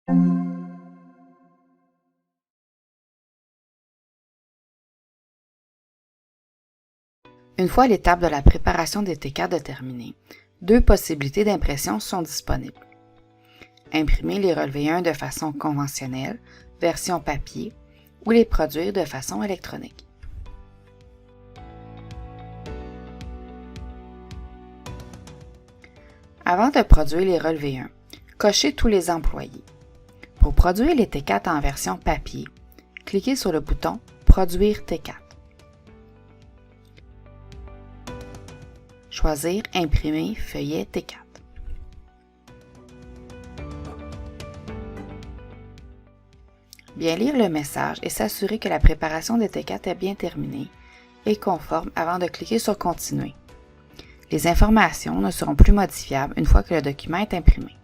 Une fois l'étape de la préparation des T4 terminée, deux possibilités d'impression sont disponibles. Imprimer les relevés 1 de façon conventionnelle, version papier, ou les produire de façon électronique. Avant de produire les relevés 1, cochez tous les employés. Pour produire les T4 en version papier, cliquez sur le bouton « Produire T4 ». Choisir « Imprimer feuillet T4 ». Bien lire le message et s'assurer que la préparation des T4 est bien terminée et conforme avant de cliquer sur « Continuer ». Les informations ne seront plus modifiables une fois que le document est imprimé.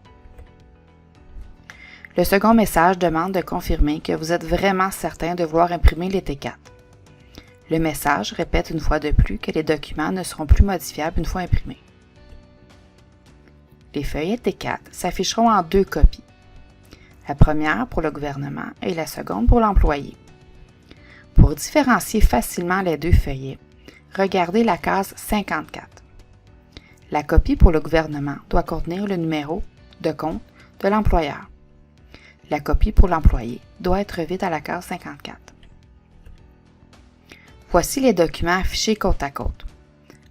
Le second message demande de confirmer que vous êtes vraiment certain de vouloir imprimer les T4. Le message répète une fois de plus que les documents ne seront plus modifiables une fois imprimés. Les feuillets T4 s'afficheront en deux copies. La première pour le gouvernement et la seconde pour l'employé. Pour différencier facilement les deux feuillets, regardez la case 54. La copie pour le gouvernement doit contenir le numéro de compte de l'employeur. La copie pour l'employé doit être vide à la case 54. Voici les documents affichés côte à côte.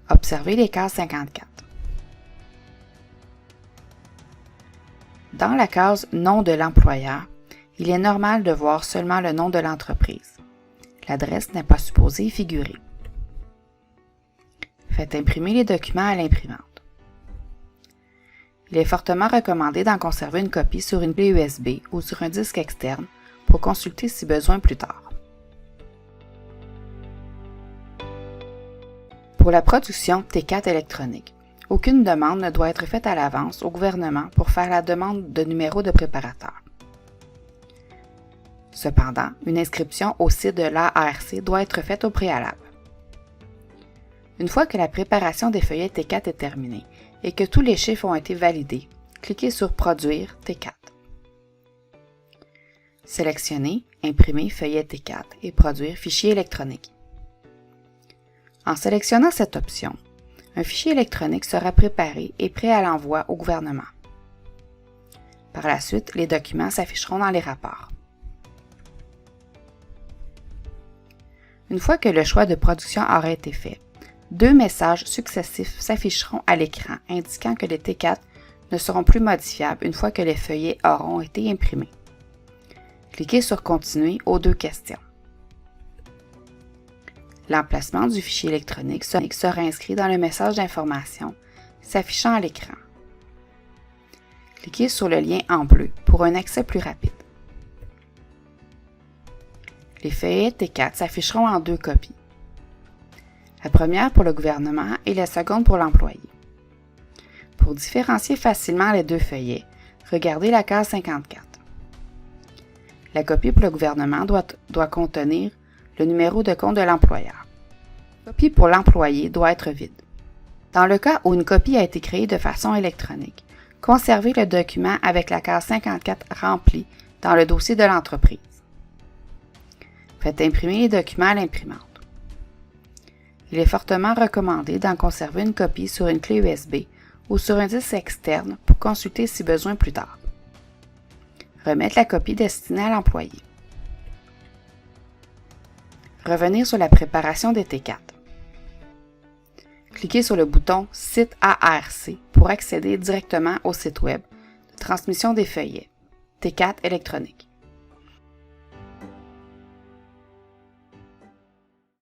Observez les cases 54. Dans la case « Nom de l'employeur », il est normal de voir seulement le nom de l'entreprise. L'adresse n'est pas supposée y figurer. Faites imprimer les documents à l'imprimante. Il est fortement recommandé d'en conserver une copie sur une clé USB ou sur un disque externe pour consulter si besoin plus tard. Pour la production T4 électronique, aucune demande ne doit être faite à l'avance au gouvernement pour faire la demande de numéro de préparateur. Cependant, une inscription au site de l'ARC doit être faite au préalable. Une fois que la préparation des feuillets T4 est terminée et que tous les chiffres ont été validés, cliquez sur « Produire T4 ». Sélectionnez « Imprimer feuillet T4 » et « Produire fichier électronique ». En sélectionnant cette option, un fichier électronique sera préparé et prêt à l'envoi au gouvernement. Par la suite, les documents s'afficheront dans les rapports. Une fois que le choix de production aura été fait, deux messages successifs s'afficheront à l'écran indiquant que les T4 ne seront plus modifiables une fois que les feuillets auront été imprimés. Cliquez sur « Continuer » aux deux questions. L'emplacement du fichier électronique sera inscrit dans le message d'information s'affichant à l'écran. Cliquez sur le lien en bleu pour un accès plus rapide. Les feuillets T4 s'afficheront en deux copies. La première pour le gouvernement et la seconde pour l'employé. Pour différencier facilement les deux feuillets, regardez la case 54. La copie pour le gouvernement doit contenir le numéro de compte de l'employeur. La copie pour l'employé doit être vide. Dans le cas où une copie a été créée de façon électronique, conservez le document avec la case 54 remplie dans le dossier de l'entreprise. Faites imprimer les documents à l'imprimante. Il est fortement recommandé d'en conserver une copie sur une clé USB ou sur un disque externe pour consulter si besoin plus tard. Remettre la copie destinée à l'employé. Revenir sur la préparation des T4. Cliquez sur le bouton « Site ARC » pour accéder directement au site Web de transmission des feuillets T4 électroniques.